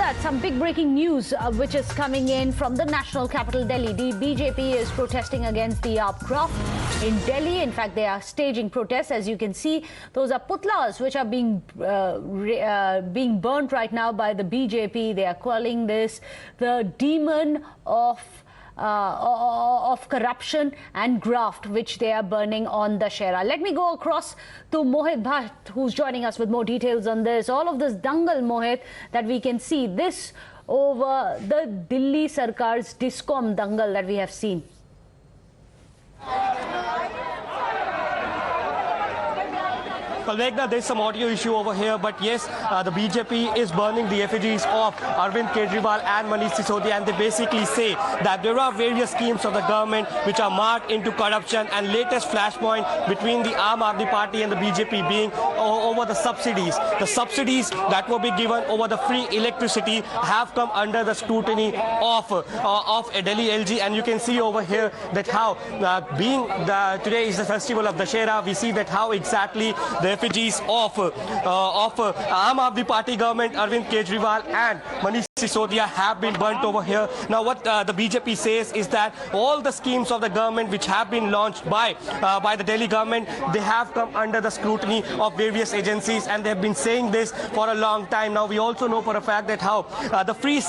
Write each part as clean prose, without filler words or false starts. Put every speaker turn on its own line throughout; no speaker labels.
that, some big breaking news which is coming in from the national capital Delhi. The BJP is protesting against the upcrop in Delhi. In fact, they are staging protests. As you can see, those are putlas which are being burnt right now by the BJP. They are calling this the demon of corruption and graft, which they are burning on Dussehra. Let me go across to Mohit Bhatt, who's joining us with more details on this. All of this dangle, Mohit, that we can see, this over the Delhi Sarkar's Discom dangle that we have seen.
Well, Meghna, there's some audio issue over here, but yes, the BJP is burning the effigies of Arvind Kejriwal and Manish Sisodia, and they basically say that there are various schemes of the government which are marked into corruption, and latest flashpoint between the Aam Aadmi Party and the BJP being over the subsidies. The subsidies that will be given over the free electricity have come under the scrutiny of Delhi LG, and you can see over here that how today is the festival of Dussehra, we see that how exactly the effigies of Aam Aadmi Party government, Arvind Kejriwal and Manish Sisodia have been burnt over here. Now what the BJP says is that all the schemes of the government which have been launched by the Delhi government, they have come under the scrutiny of various agencies, and they have been saying this for a long time. Now we also know for a fact that how the free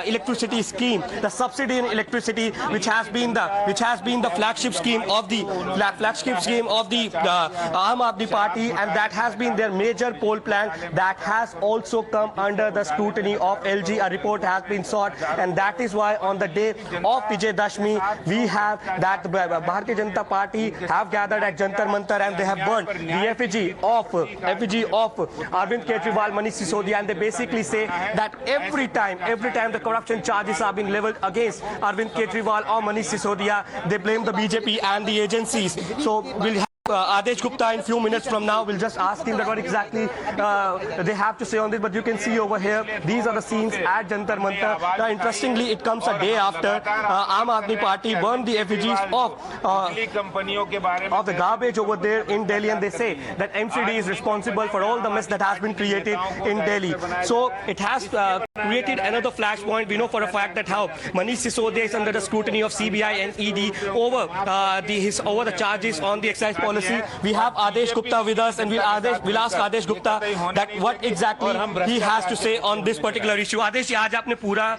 electricity scheme, the subsidy in electricity, which has been the flagship scheme of the Aam Aadmi Party, and that has been their major poll plan, that has also come under the scrutiny of LG. A report has been sought, and that is why on the day of Vijay Dashmi, we have that Bharatiya Janata Party have gathered at Jantar Mantar, and they have burnt the effigy of Arvind Kejriwal, Manish Sisodia, and they basically say that every time the corruption charges are being leveled against Arvind Kejriwal or Manish Sisodia, they blame the BJP and the agencies. So we'll have Adesh Gupta in few minutes from now. We'll just ask him that what exactly they have to say on this. But you can see over here, these are the scenes at Jantar Mantar. Now, interestingly, it comes a day after Aam Aadmi Party burned the effigies of the garbage over there in Delhi, and they say that MCD is responsible for all the mess that has been created in Delhi. So it has created another flashpoint. We know for a fact that how Manish Sisodia is under the scrutiny of CBI and ED over the charges on the excise policy. We have Adesh Gupta with us, and we'll ask Adesh Gupta that what exactly he has to say on this particular issue. Adesh, आज आपने पूरा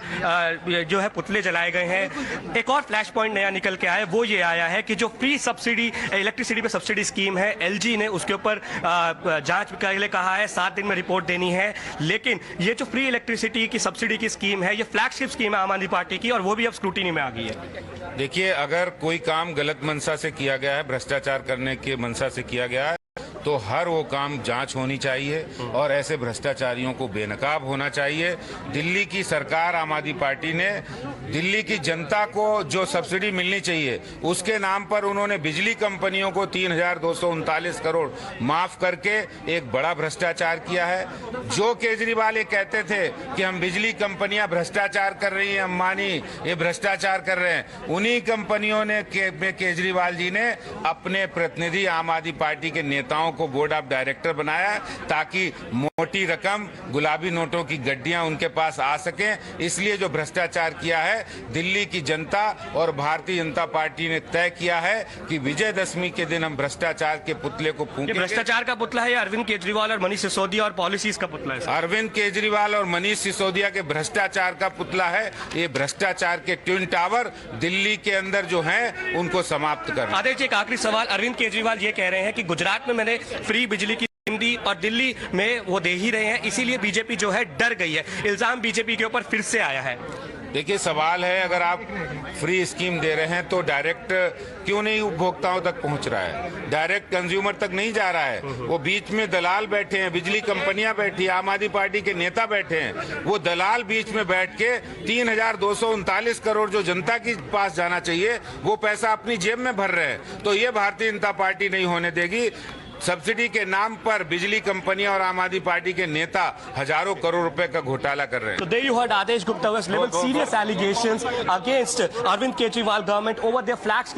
जो है पुतले जलाए गए हैं, एक और फ्लैश पॉइंट नया निकल के आया है, वो ये आया है कि जो फ्री सब्सिडी इलेक्ट्रिसिटी पे सब्सिडी स्कीम है, एलजी ने उसके ऊपर जांच के लिए कहा है, 7 दिन में रिपोर्ट देनी है। लेकिन ये जो फ्री इलेक्ट्रिसिटी की सब्सिडी की स्कीम है, ये फ्लैगशिप स्कीम है आम आदमी पार्टी की, और वो भी अब स्क्रूटिनी में आ गई है।
देखिए, अगर कोई काम गलत मंशा से किया गया है, भ्रष्टाचार करने के मंशा से किया गया है, तो हर वो काम जांच होनी चाहिए और ऐसे भ्रष्टाचारियों को बेनकाब होना चाहिए। दिल्ली की सरकार, आम आदमी पार्टी ने दिल्ली की जनता को जो सब्सिडी मिलनी चाहिए, उसके नाम पर उन्होंने बिजली कंपनियों को 3,239 करोड़ माफ करके एक बड़ा भ्रष्टाचार किया है। जो केजरीवाल ये कहते थे कि हम बिजली कंपनियां भ्रष्टाचार कर रही हैं, अंबानी ये भ्रष्टाचार कर रहे हैं, उन्हीं कंपनियों ने केजरीवाल जी ने अपने प्रतिनिधि आम आदमी पार्टी के नेताओं को बोर्ड ऑफ डायरेक्टर बनाया, ताकि मोटी रकम गुलाबी नोटों की गड्डियां उनके पास आ सकें। इसलिए जो भ्रष्टाचार किया है, दिल्ली की जनता और भारतीय जनता पार्टी ने तय किया है कि विजयदशमी के दिन हम भ्रष्टाचार के पुतले को फूंकेंगे।
भ्रष्टाचार का पुतला है अरविंद केजरीवाल और मनीष सिसोदिया और पॉलिसीज का पुतला है।
अरविंद केजरीवाल और मनीष सिसोदिया के भ्रष्टाचार का पुतला है। ये भ्रष्टाचार के ट्विन टावर दिल्ली के अंदर जो हैं, उनको समाप्त कर।
आदेश जी, एक आखिरी सवाल। अरविंद केजरीवाल ये कह रहे हैं कि गुजरात में मैंने फ्री बिजली की दी और दिल्ली में वो दे ही रहे हैं, इसीलिए बीजेपी जो है डर गई है। इल्जाम बीजेपी के ऊपर फिर से आया है।
देखिए, सवाल है, अगर आप फ्री स्कीम दे रहे हैं तो डायरेक्ट क्यों नहीं उपभोक्ताओं तक पहुंच रहा है, डायरेक्ट कंज्यूमर तक नहीं जा रहा है। वो बीच में दलाल बैठे हैं, बिजली कंपनियां बैठी, आम आदमी पार्टी के नेता बैठे हैं। वो दलाल बीच में बैठ के 3,239 करोड़ जो जनता के पास जाना चाहिए, वो पैसा अपनी जेब में भर रहे हैं। तो ये भारतीय जनता पार्टी नहीं होने देगी। सब्सिडी के नाम पर बिजली कंपनियां और आम आदमी पार्टी के नेता हजारों करोड़ रुपए का घोटाला कर रहे हैं।
So there you heard Adesh Gupta was leveled serious allegations against Arvind Kejriwal government over their flax